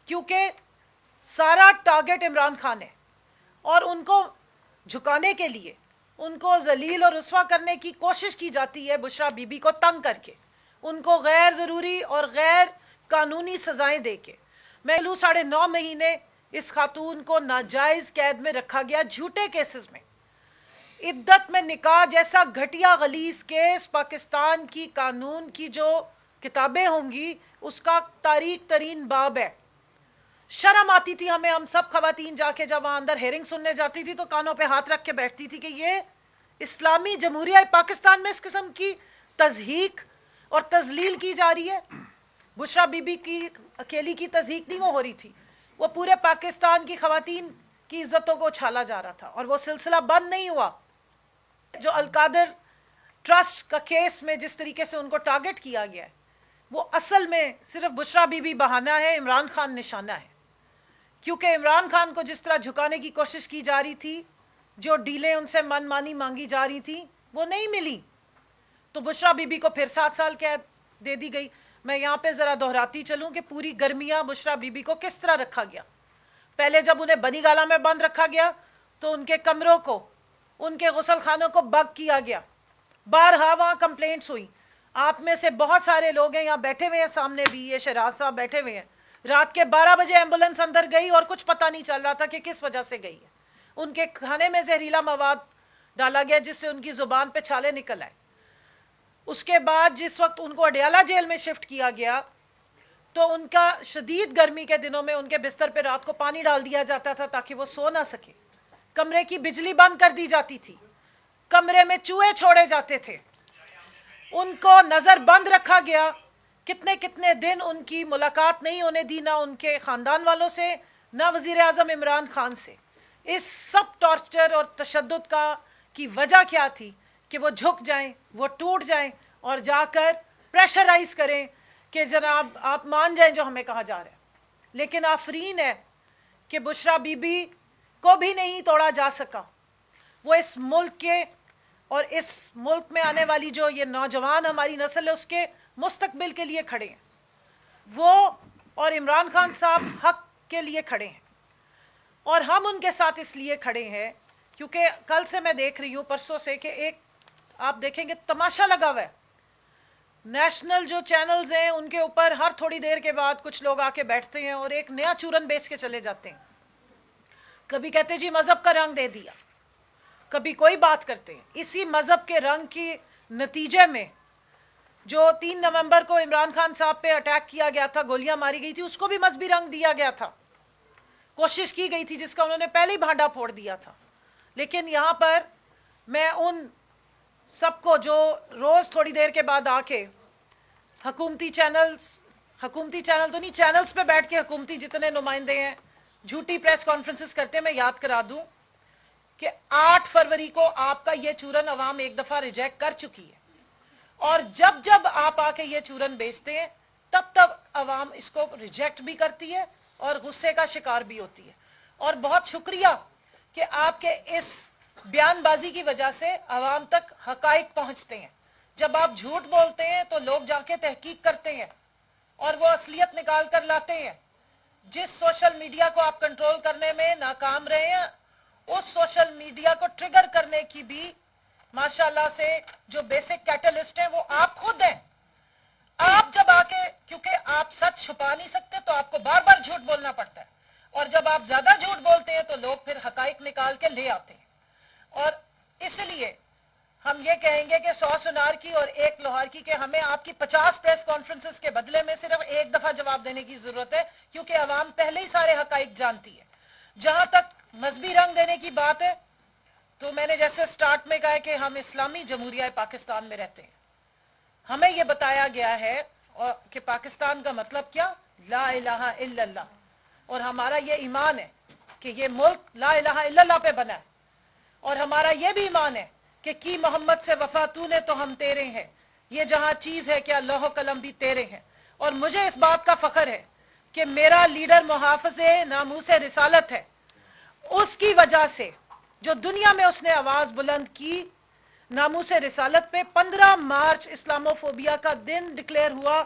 کیونکہ سارا ٹارگٹ عمران خان ہے، اور ان کو جھکانے کے لیے، ان کو ذلیل اور رسوا کرنے کی کوشش کی جاتی ہے بشریٰ بی بی کو تنگ کر کے، ان کو غیر ضروری اور غیر قانونی سزائیں دے کے۔ میں 9.5 مہینے اس خاتون کو ناجائز قید میں رکھا گیا جھوٹے کیسز میں۔ عدت میں نکاح جیسا گھٹیا غلیظ کیس پاکستان کی قانون کی جو کتابیں ہوں گی اس کا تاریک ترین باب ہے۔ شرم آتی تھی ہمیں، ہم سب خواتین جا کے جب وہاں اندر ہیرنگ سننے جاتی تھی تو کانوں پہ ہاتھ رکھ کے بیٹھتی تھی کہ یہ اسلامی جمہوریہ پاکستان میں اس قسم کی تضحیک اور تذلیل کی جا رہی ہے۔ بشریٰ بی بی کی اکیلی کی تضحیک نہیں وہ ہو رہی تھی، وہ پورے پاکستان کی خواتین کی عزتوں کو اچھالا جا رہا تھا، اور وہ سلسلہ بند نہیں ہوا۔ جو القادر ٹرسٹ کا کیس میں جس طریقے سے ان کو ٹارگٹ کیا گیا ہے، وہ اصل میں صرف بشریٰ بی بی بہانہ ہے، عمران خان نشانہ ہے۔ کیونکہ عمران خان کو جس طرح جھکانے کی کوشش کی جا رہی تھی، جو ڈیلیں ان سے من مانی مانگی جا رہی تھی وہ نہیں ملی، تو بشریٰ بی بی کو پھر 7 سال قید دے دی گئی۔ میں یہاں پہ ذرا دہراتی چلوں کہ پوری گرمیاں بشریٰ بی بی کو کس طرح رکھا گیا۔ پہلے جب انہیں بنی گالہ میں بند رکھا گیا تو ان کے کمروں کو، ان کے غسل خانوں کو بگ کیا گیا، بارہا وہاں کمپلینٹس ہوئی۔ آپ میں سے بہت سارے لوگ ہیں یہاں بیٹھے ہوئے ہیں، سامنے بھی یہ شہراز صاحب بیٹھے ہوئے ہیں، رات کے 12 بجے ایمبولینس اندر گئی اور کچھ پتہ نہیں چل رہا تھا کہ کس وجہ سے گئی ہے۔ ان کے کھانے میں زہریلا مواد ڈالا گیا جس سے ان کی زبان پہ چھالے نکل آئے۔ اس کے بعد جس وقت ان کو اڈیالہ جیل میں شفٹ کیا گیا تو ان کا شدید گرمی کے دنوں میں ان کے بستر پہ رات کو پانی ڈال دیا جاتا تھا تاکہ وہ سو نہ سکے، کمرے کی بجلی بند کر دی جاتی تھی، کمرے میں چوہے چھوڑے جاتے تھے، ان کو نظر بند رکھا گیا۔ کتنے کتنے دن ان کی ملاقات نہیں ہونے دی، نہ ان کے خاندان والوں سے، نہ وزیر اعظم عمران خان سے۔ اس سب ٹارچر اور تشدد کی وجہ کیا تھی؟ کہ وہ جھک جائیں، وہ ٹوٹ جائیں اور جا کر پریشرائز کریں کہ جناب آپ مان جائیں جو ہمیں کہا جا رہا ہے۔ لیکن آفرین ہے کہ بشریٰ بی بی کو بھی نہیں توڑا جا سکا۔ وہ اس ملک کے اور اس ملک میں آنے والی جو یہ نوجوان ہماری نسل ہے اس کے مستقبل کے لیے کھڑے ہیں، وہ اور عمران خان صاحب حق کے لیے کھڑے ہیں، اور ہم ان کے ساتھ اس لیے کھڑے ہیں کیونکہ کل سے میں دیکھ رہی ہوں، پرسوں سے، کہ ایک آپ دیکھیں گے تماشا لگا ہوا ہے۔ نیشنل جو چینلز ہیں ان کے اوپر ہر تھوڑی دیر کے بعد کچھ لوگ آ کے بیٹھتے ہیں اور ایک نیا چورن بیچ کے چلے جاتے ہیں۔ کبھی کہتے جی مذہب کا رنگ دے دیا، کبھی کوئی بات کرتے ہیں۔ اسی مذہب کے رنگ کے نتیجے میں جو 3 نومبر کو عمران خان صاحب پہ اٹیک کیا گیا تھا، گولیاں ماری گئی تھی، اس کو بھی مذہبی رنگ دیا گیا تھا، کوشش کی گئی تھی جس کا انہوں نے پہلے ہی بھانڈا پھوڑ دیا تھا۔ لیکن یہاں پر میں ان سب کو جو روز تھوڑی دیر کے بعد آ کے حکومتی چینل تو نہیں، چینلز پہ بیٹھ کے حکومتی جتنے نمائندے ہیں جھوٹی پریس کانفرنسز کرتے ہیں، میں یاد کرا دوں کہ 8 فروری کو آپ کا یہ چورن عوام ایک دفعہ ریجیکٹ کر چکی ہے، اور جب جب آپ آ کے یہ چورن بیچتے ہیں تب تب عوام اس کو ریجیکٹ بھی کرتی ہے اور غصے کا شکار بھی ہوتی ہے۔ اور بہت شکریہ کہ آپ کے اس بیان بازی کی وجہ سے عوام تک حقائق پہنچتے ہیں۔ جب آپ جھوٹ بولتے ہیں تو لوگ جا کے تحقیق کرتے ہیں اور وہ اصلیت نکال کر لاتے ہیں۔ جس سوشل میڈیا کو آپ کنٹرول کرنے میں ناکام رہے ہیں، اس سوشل میڈیا کو ٹریگر کرنے کی بھی ماشاءاللہ سے جو بیسک کیٹلسٹ ہیں وہ آپ خود ہیں۔ آپ جب آ کے، کیونکہ آپ سچ چھپا نہیں سکتے تو آپ کو بار بار جھوٹ بولنا پڑتا ہے، اور جب آپ زیادہ جھوٹ بولتے ہیں تو لوگ پھر حقائق نکال کے لے آتے ہیں۔ اور اس لیے ہم یہ کہیں گے کہ 100 سنار کی اور 1 لوہار کی، کہ ہمیں آپ کی 50 پریس کانفرنسز کے بدلے میں صرف 1 دفعہ جواب دینے کی ضرورت ہے، کیونکہ عوام پہلے ہی سارے حقائق جانتی ہے۔ جہاں تک مذہبی رنگ دینے کی بات ہے تو میں نے جیسے سٹارٹ میں کہا کہ ہم اسلامی جمہوریہ پاکستان میں رہتے ہیں۔ ہمیں یہ بتایا گیا ہے کہ پاکستان کا مطلب کیا؟ لا الہ الا اللہ، اور ہمارا یہ ایمان ہے کہ یہ ملک لا الہ الا اللہ پہ بنا ہے، اور ہمارا یہ بھی ایمان ہے کہ کی محمد سے وفا تو نے تو ہم تیرے ہیں، یہ جہاں چیز ہے کیا لوح و قلم بھی تیرے ہیں۔ اور مجھے اس بات کا فخر ہے کہ میرا لیڈر محافظ ناموس رسالت ہے، اس کی وجہ سے جو دنیا میں اس نے آواز بلند کی ناموس رسالت پہ۔ 15 مارچ اسلاموفوبیا کا دن ڈکلیئر ہوا،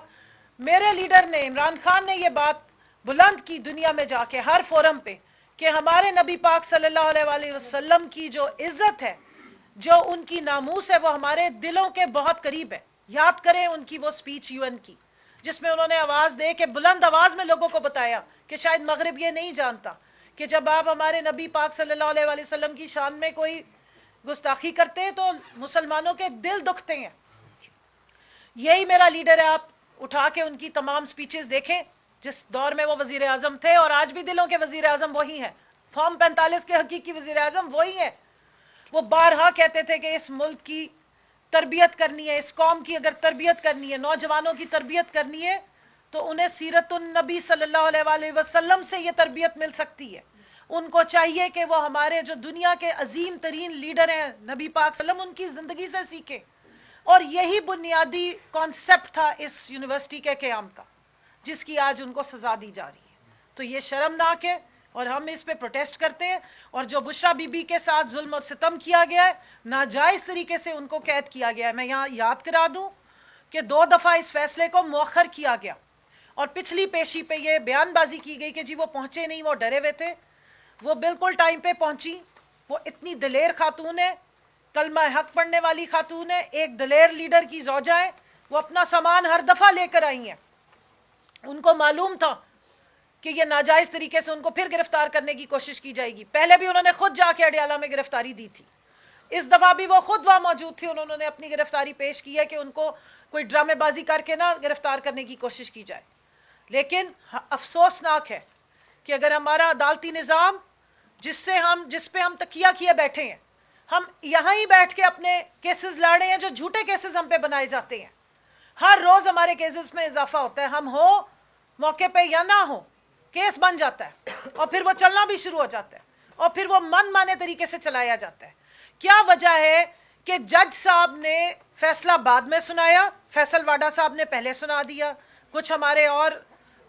میرے لیڈر نے، عمران خان نے یہ بات بلند کی دنیا میں جا کے ہر فورم پہ کہ ہمارے نبی پاک صلی اللہ علیہ وسلم کی جو عزت ہے، جو ان کی ناموس ہے، وہ ہمارے دلوں کے بہت قریب ہے. یاد کریں ان کی وہ سپیچ UN کی، جس میں انہوں نے آواز دے کے بلند آواز میں لوگوں کو بتایا کہ شاید مغرب یہ نہیں جانتا کہ جب آپ ہمارے نبی پاک صلی اللہ علیہ وسلم کی شان میں کوئی گستاخی کرتے ہیں تو مسلمانوں کے دل دکھتے ہیں. یہی میرا لیڈر ہے. آپ اٹھا کے ان کی تمام سپیچز دیکھیں جس دور میں وہ وزیر اعظم تھے، اور آج بھی دلوں کے وزیر اعظم وہی ہیں. فارم 45 کے حقیقی وزیر اعظم وہی ہیں. وہ بارہا کہتے تھے کہ اس ملک کی تربیت کرنی ہے، اس قوم کی اگر تربیت کرنی ہے، نوجوانوں کی تربیت کرنی ہے، تو انہیں سیرت النبی صلی اللہ علیہ وسلم سے یہ تربیت مل سکتی ہے. ان کو چاہیے کہ وہ ہمارے جو دنیا کے عظیم ترین لیڈر ہیں نبی پاک صلی اللہ علیہ وسلم، ان کی زندگی سے سیکھیں. اور یہی بنیادی کانسیپٹ تھا اس یونیورسٹی کے قیام کا، جس کی آج ان کو سزا دی جا رہی ہے. تو یہ شرمناک ہے اور ہم اس پہ پروٹیسٹ کرتے ہیں. اور جو بشرا بی بی کے ساتھ ظلم اور ستم کیا گیا ہے، ناجائز طریقے سے ان کو قید کیا گیا ہے. میں یہاں یاد کرا دوں کہ 2 دفعہ اس فیصلے کو مؤخر کیا گیا، اور پچھلی پیشی پہ یہ بیان بازی کی گئی کہ جی وہ پہنچے نہیں، وہ ڈرے ہوئے تھے. وہ بالکل ٹائم پہ پہنچی. وہ اتنی دلیر خاتون ہے، کلمہ حق پڑھنے والی خاتون ہے، ایک دلیر لیڈر کی زوجہ ہے. وہ اپنا سامان ہر دفعہ لے کر آئی ہیں. ان کو معلوم تھا کہ یہ ناجائز طریقے سے ان کو پھر گرفتار کرنے کی کوشش کی جائے گی. پہلے بھی انہوں نے خود جا کے اڈیالہ میں گرفتاری دی تھی. اس دفعہ بھی وہ خود وہاں موجود تھی. انہوں نے اپنی گرفتاری پیش کی ہے کہ ان کو کوئی ڈرامے بازی کر کے نہ گرفتار کرنے کی کوشش کی جائے. لیکن افسوسناک ہے کہ اگر ہمارا عدالتی نظام جس پہ ہم تکیہ کیے بیٹھے ہیں، ہم یہاں ہی بیٹھ کے اپنے کیسز لڑ رہے ہیں جو جھوٹے کیسز ہم پہ بنائے جاتے ہیں. ہر روز ہمارے کیسز میں اضافہ ہوتا ہے. ہم ہو موقع پہ یا نہ ہو، کیس بن جاتا ہے اور پھر وہ چلنا بھی شروع ہو جاتا ہے، اور پھر وہ من مانے طریقے سے چلایا جاتا ہے. کیا وجہ ہے کہ جج صاحب نے فیصلہ بعد میں سنایا، فیصل واڈا صاحب نے پہلے سنا دیا. کچھ ہمارے اور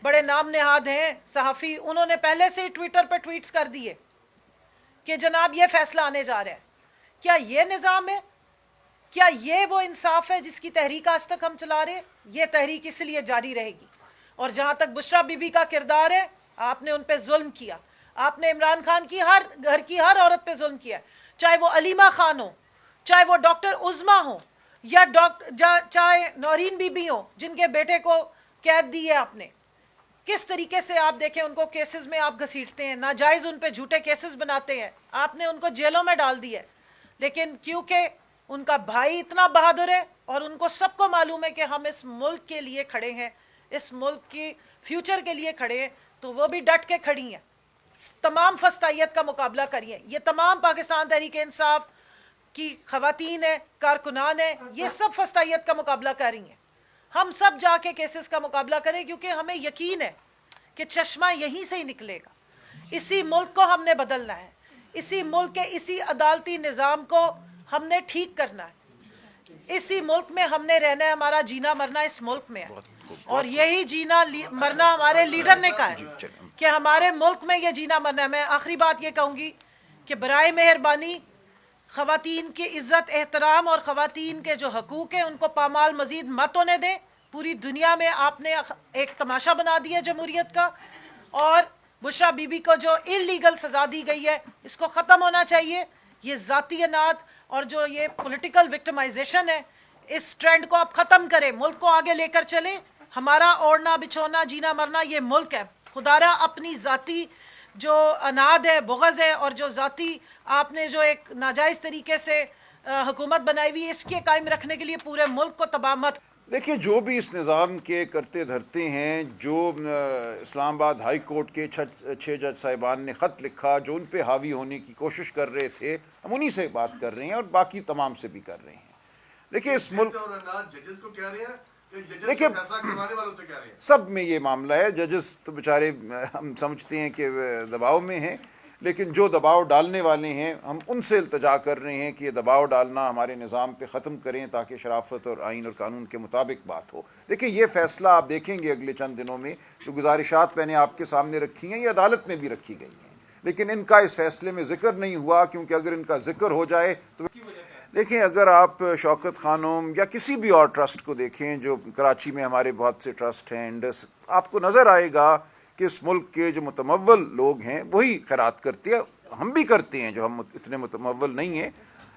بڑے نام نہاد ہیں صحافی، انہوں نے پہلے سے ہی ٹویٹر پہ ٹویٹس کر دیے کہ جناب یہ فیصلہ آنے جا رہا ہے. کیا یہ نظام ہے؟ کیا یہ وہ انصاف ہے جس کی تحریک آج تک ہم چلا رہے ہیں؟ یہ تحریک اس لیے جاری رہے گی. اور جہاں تک بشرا بی بی کا کردار ہے، آپ نے ان پہ ظلم کیا. آپ نے عمران خان کی ہر گھر کی ہر عورت پہ ظلم کیا، چاہے وہ علیمہ خان ہو، چاہے وہ ڈاکٹر عظما ہو، یا چاہے نورین بی بی ہو جن کے بیٹے کو قید دی ہے آپ نے. کس طریقے سے آپ دیکھیں ان کو کیسز میں آپ گھسیٹتے ہیں، ناجائز ان پہ جھوٹے کیسز بناتے ہیں. آپ نے ان کو جیلوں میں ڈال دی ہے. لیکن کیونکہ ان کا بھائی اتنا بہادر ہے اور ان کو سب کو معلوم ہے کہ ہم اس ملک کے لیے کھڑے ہیں، اس ملک کی فیوچر کے لیے کھڑے ہیں، تو وہ بھی ڈٹ کے کھڑی ہیں. تمام فسطائیت کا مقابلہ کریے. یہ تمام پاکستان تحریک انصاف کی خواتین ہیں، کارکنان ہیں، یہ سب فسطائیت کا مقابلہ کر رہی ہیں. ہم سب جا کے کیسز کا مقابلہ کریں، کیونکہ ہمیں یقین ہے کہ چشمہ یہیں سے ہی نکلے گا. اسی ملک کو ہم نے بدلنا ہے. اسی ملک کے اسی عدالتی نظام کو ہم نے ٹھیک کرنا ہے. اسی ملک میں ہم نے رہنا ہے. ہمارا جینا مرنا اس ملک میں ہے، اور یہی جینا مرنا ہمارے لیڈر نے کہا ہے کہ ہمارے ملک میں یہ جینا مرنا ہے. میں آخری بات یہ کہوں گی کہ برائے مہربانی خواتین کی عزت احترام اور خواتین کے جو حقوق ہیں ان کو پامال مزید مت ہونے دیں. پوری دنیا میں آپ نے ایک تماشا بنا دیا جمہوریت کا، اور بشرا بی بی کو جو انلیگل سزا دی گئی ہے اس کو ختم ہونا چاہیے. یہ ذاتی انات اور جو یہ پولیٹیکل وکٹمائزیشن ہے، اس ٹرینڈ کو آپ ختم کریں، ملک کو آگے لے کر چلیں. ہمارا اوڑھنا بچھونا جینا مرنا یہ ملک ہے. خدا را اپنی ذاتی جو اناد ہے، بغض ہے، اور جو ذاتی آپ نے جو ایک ناجائز طریقے سے حکومت بنائی ہوئی، اس کے قائم رکھنے کے لیے پورے ملک کو تباہ مت. دیکھیے، جو بھی اس نظام کے کرتے دھرتے ہیں، جو اسلام آباد ہائی کورٹ کے 6 جج صاحبان نے خط لکھا، جو ان پہ حاوی ہونے کی کوشش کر رہے تھے، ہم انہی سے بات کر رہے ہیں اور باقی تمام سے بھی کر رہے ہیں. دیکھیے اس ملک دیکھیے سب میں یہ معاملہ ہے. ججز تو بیچارے ہم سمجھتے ہیں کہ دباؤ میں ہیں، لیکن جو دباؤ ڈالنے والے ہیں ہم ان سے التجا کر رہے ہیں کہ یہ دباؤ ڈالنا ہمارے نظام پہ ختم کریں، تاکہ شرافت اور آئین اور قانون کے مطابق بات ہو. دیکھیں یہ فیصلہ آپ دیکھیں گے اگلے چند دنوں میں، جو گزارشات میں نے آپ کے سامنے رکھی ہیں یہ عدالت میں بھی رکھی گئی ہیں، لیکن ان کا اس فیصلے میں ذکر نہیں ہوا، کیونکہ اگر ان کا ذکر ہو جائے تو دیکھیں، اگر آپ شوکت خانم یا کسی بھی اور ٹرسٹ کو دیکھیں، جو کراچی میں ہمارے بہت سے ٹرسٹ ہیں، انڈس، آپ کو نظر آئے گا کہ اس ملک کے جو متمول لوگ ہیں وہی خیرات کرتے ہیں. ہم بھی کرتے ہیں جو ہم اتنے متمول نہیں ہیں،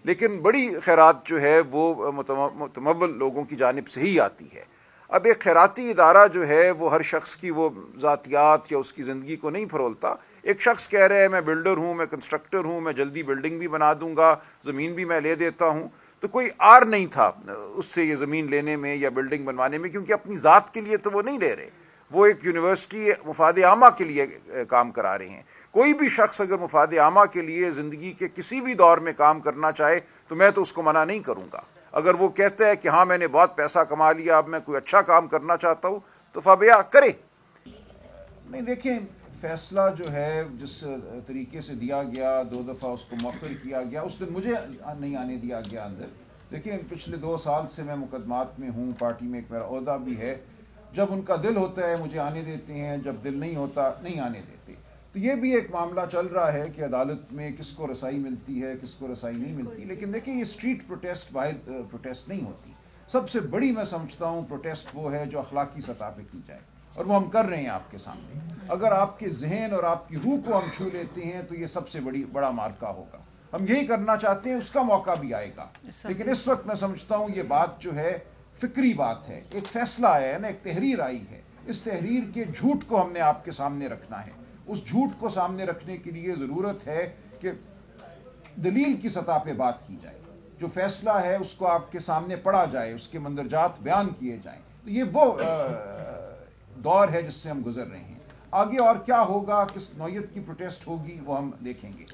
لیکن بڑی خیرات جو ہے وہ متمول لوگوں کی جانب سے ہی آتی ہے. اب ایک خیراتی ادارہ جو ہے وہ ہر شخص کی وہ ذاتیات یا اس کی زندگی کو نہیں پھرولتا. ایک شخص کہہ رہا ہے میں بلڈر ہوں، میں کنسٹرکٹر ہوں، میں جلدی بلڈنگ بھی بنا دوں گا، زمین بھی میں لے دیتا ہوں، تو کوئی آر نہیں تھا اس سے یہ زمین لینے میں یا بلڈنگ بنوانے میں، کیونکہ اپنی ذات کے لیے تو وہ نہیں لے رہے، وہ ایک یونیورسٹی مفاد عامہ کے لیے کام کرا رہے ہیں. کوئی بھی شخص اگر مفاد عامہ کے لیے زندگی کے کسی بھی دور میں کام کرنا چاہے تو میں تو اس کو منع نہیں کروں گا. اگر وہ کہتا ہے کہ ہاں میں نے بہت پیسہ کما لیا، اب میں کوئی اچھا کام کرنا چاہتا ہوں، تو فبیا کرے. نہیں دیکھیں، فیصلہ جو ہے جس طریقے سے دیا گیا، 2 دفعہ اس کو مؤخر کیا گیا، اس دن مجھے نہیں آنے دیا گیا اندر. دیکھیں پچھلے 2 سال سے میں مقدمات میں ہوں، پارٹی میں ایک میرا عہدہ بھی ہے. جب ان کا دل ہوتا ہے مجھے آنے دیتے ہیں، جب دل نہیں ہوتا نہیں آنے دیتے. تو یہ بھی ایک معاملہ چل رہا ہے کہ عدالت میں کس کو رسائی ملتی ہے، کس کو رسائی نہیں ملتی. لیکن دیکھیں یہ اسٹریٹ پروٹیسٹ واحد پروٹیسٹ نہیں ہوتی. سب سے بڑی میں سمجھتا ہوں پروٹیسٹ وہ ہے جو اخلاقی سطح پہ کی جائے، اور وہ ہم کر رہے ہیں آپ کے سامنے. اگر آپ کے ذہن اور آپ کی روح کو ہم چھو لیتے ہیں تو یہ سب سے بڑا مارکا ہوگا. ہم یہی کرنا چاہتے ہیں، اس کا موقع بھی آئے گا. لیکن اس وقت میں سمجھتا ہوں یہ بات جو ہے فکری بات ہے. ایک فیصلہ آیا ہے نا، ایک تحریر آئی ہے، اس تحریر کے جھوٹ کو ہم نے آپ کے سامنے رکھنا ہے. اس جھوٹ کو سامنے رکھنے کے لیے ضرورت ہے کہ دلیل کی سطح پہ بات کی جائے. جو فیصلہ ہے اس کو آپ کے سامنے پڑھا جائے، اس کے مندرجات بیان کیے جائیں. تو یہ وہ دور ہے جس سے ہم گزر رہے ہیں. آگے اور کیا ہوگا، کس نوعیت کی پروٹیسٹ ہوگی، وہ ہم دیکھیں گے.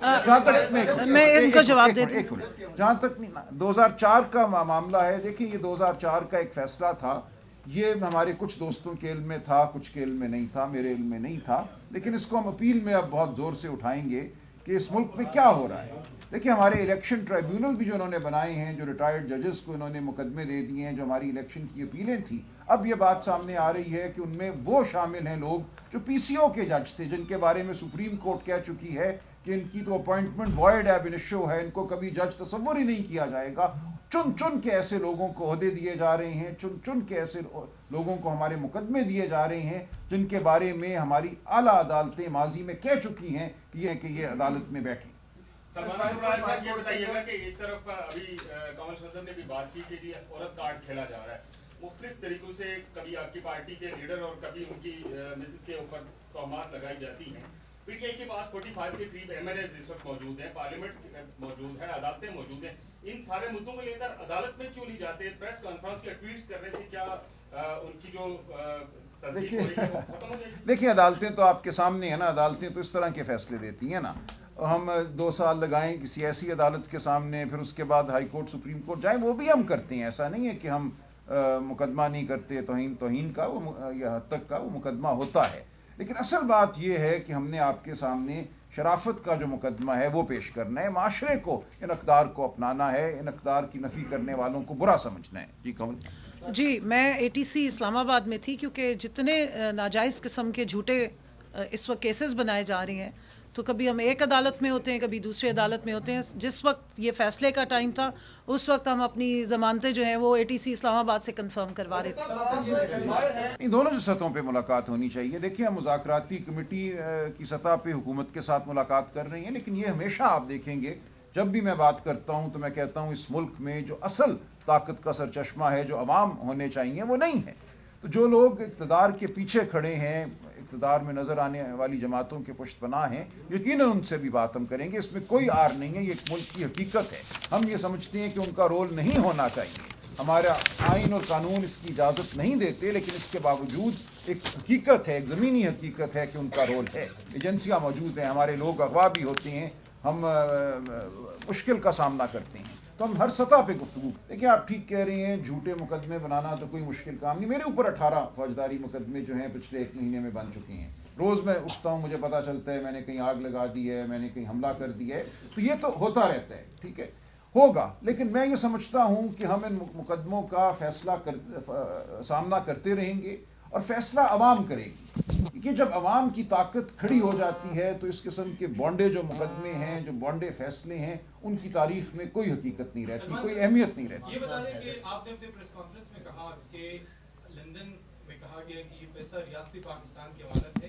میں ان کو جواب دیتا ہوں. جہاں تک 2004 کا معاملہ ہے، دیکھیں یہ 2004 کا ایک فیصلہ تھا. یہ ہمارے کچھ دوستوں کے علم میں تھا، کچھ کے علم میں نہیں تھا، میرے علم میں نہیں تھا. لیکن اس کو ہم اپیل میں اب بہت زور سے اٹھائیں گے کہ اس ملک میں کیا ہو رہا ہے. دیکھیں ہمارے الیکشن ٹرائیبیونل بھی جو انہوں نے بنائے ہیں، جو ریٹائرڈ ججز کو انہوں نے مقدمے دے دیے ہیں، جو ہماری الیکشن کی اپیلیں تھیں، اب یہ بات سامنے آ رہی ہے کہ ان میں وہ شامل ہیں لوگ جو پی سی او کے جج تھے، جن کے بارے میں سپریم کورٹ کہہ چکی ہے کہ ان کی تو اپوائنٹمنٹ وائڈ اب انیشو ہے، ان کو کبھی جج تصور ہی نہیں کیا جائے گا. چن چن کے ایسے لوگوں کو عہدے دیے جا رہے ہیں، چن چن کے ایسے لوگوں کو ہمارے مقدمے دیے جا رہے ہیں جن کے بارے میں ہماری اعلیٰ عدالتیں ماضی میں کہہ چکی ہیں کہ یہ عدالت میں بیٹھیں. یہ بتائیے گا کہ ایک طرف ابھی کمل حسن نے بھی بات کی کہ عورت کارڈ کھیلا جا رہا ہے مختلف طریقوں سے، کبھی آپ کی پارٹی کے لیڈر اور کبھی ان کی مسز کے اوپر تہمات لگائی جاتی ہیں. پی ٹی آئی کے پاس 45 کے قریب ایم ایل اے اس وقت موجود ہیں، پارلیمنٹ موجود ہے، عدالتیں موجود ہیں. ان سارے مدعوں کو لے کر عدالت میں کیوں نہیں جاتے؟ پریس کانفرنس یا ٹویٹس کرنے سے کیا ان کی جو دیکھیے عدالتیں تو آپ کے سامنے ہیں نا. عدالتیں تو اس طرح کے فیصلے دیتی ہیں نا. ہم 2 سال لگائیں کسی ایسی عدالت کے سامنے، پھر اس کے بعد ہائی کورٹ سپریم کورٹ جائیں، وہ بھی ہم کرتے ہیں. ایسا نہیں ہے کہ ہم مقدمہ نہیں کرتے. توہین کا یا حد تک کا وہ مقدمہ ہوتا ہے. لیکن اصل بات یہ ہے کہ ہم نے آپ کے سامنے شرافت کا جو مقدمہ ہے وہ پیش کرنا ہے. معاشرے کو ان اقدار کو اپنانا ہے، ان اقدار کی نفی کرنے والوں کو برا سمجھنا ہے. جی کمل. جی میں اے ٹی سی اسلام آباد میں تھی، کیونکہ جتنے ناجائز قسم کے جھوٹے اس وقت کیسز بنائے جا رہے ہیں، تو کبھی ہم ایک عدالت میں ہوتے ہیں، کبھی دوسری عدالت میں ہوتے ہیں. جس وقت یہ فیصلے کا ٹائم تھا اس وقت ہم اپنی ضمانتیں جو ہیں وہ اے ٹی سی اسلام آباد سے کنفرم کروا رہے تھے. دونوں سطحوں پہ ملاقات ہونی چاہیے. دیکھیے ہم مذاکراتی کمیٹی کی سطح پہ حکومت کے ساتھ ملاقات کر رہے ہیں، لیکن یہ ہمیشہ آپ دیکھیں گے جب بھی میں بات کرتا ہوں تو میں کہتا ہوں اس ملک میں جو اصل طاقت کا سرچشمہ ہے، جو عوام ہونے چاہیے، وہ نہیں ہے. تو جو لوگ اقتدار کے پیچھے کھڑے ہیں، اقتدار میں نظر آنے والی جماعتوں کے پشت پناہ ہیں، یقیناً ان سے بھی بات ہم کریں گے. اس میں کوئی آر نہیں ہے، یہ ایک ملک کی حقیقت ہے. ہم یہ سمجھتے ہیں کہ ان کا رول نہیں ہونا چاہیے. ہمارا آئین اور قانون اس کی اجازت نہیں دیتے، لیکن اس کے باوجود ایک حقیقت ہے، ایک زمینی حقیقت ہے کہ ان کا رول ہے. ایجنسیاں موجود ہیں، ہمارے لوگ اغوا بھی ہوتے ہیں، ہم مشکل کا سامنا کرتے ہیں. تو ہم ہر سطح پہ گفتگو. دیکھیں آپ ٹھیک کہہ رہے ہیں، جھوٹے مقدمے بنانا تو کوئی مشکل کام نہیں. میرے اوپر 18 فوجداری مقدمے جو ہیں پچھلے 1 مہینے میں بن چکے ہیں. روز میں اٹھتا ہوں، مجھے پتا چلتا ہے میں نے کہیں آگ لگا دی ہے، میں نے کہیں حملہ کر دیا ہے. تو یہ تو ہوتا رہتا ہے، ٹھیک ہے، ہوگا. لیکن میں یہ سمجھتا ہوں کہ ہم ان مقدموں کا سامنا کرتے رہیں گے، اور فیصلہ عوام کرے گی. کہ جب عوام کی طاقت کھڑی ہو جاتی ہے تو اس قسم کے بانڈے جو مقدمے ہیں، جو بانڈے فیصلے ہیں، ان کی تاریخ میں کوئی حقیقت نہیں رہتی، کوئی اہمیت نہیں رہتی. یہ بتا دیں کہ آپ نے اپنے پریس کانفرنس میں کہا کہ لندن میں کہا گیا کہ یہ پیسہ ریاستی پاکستان کی امانت ہے،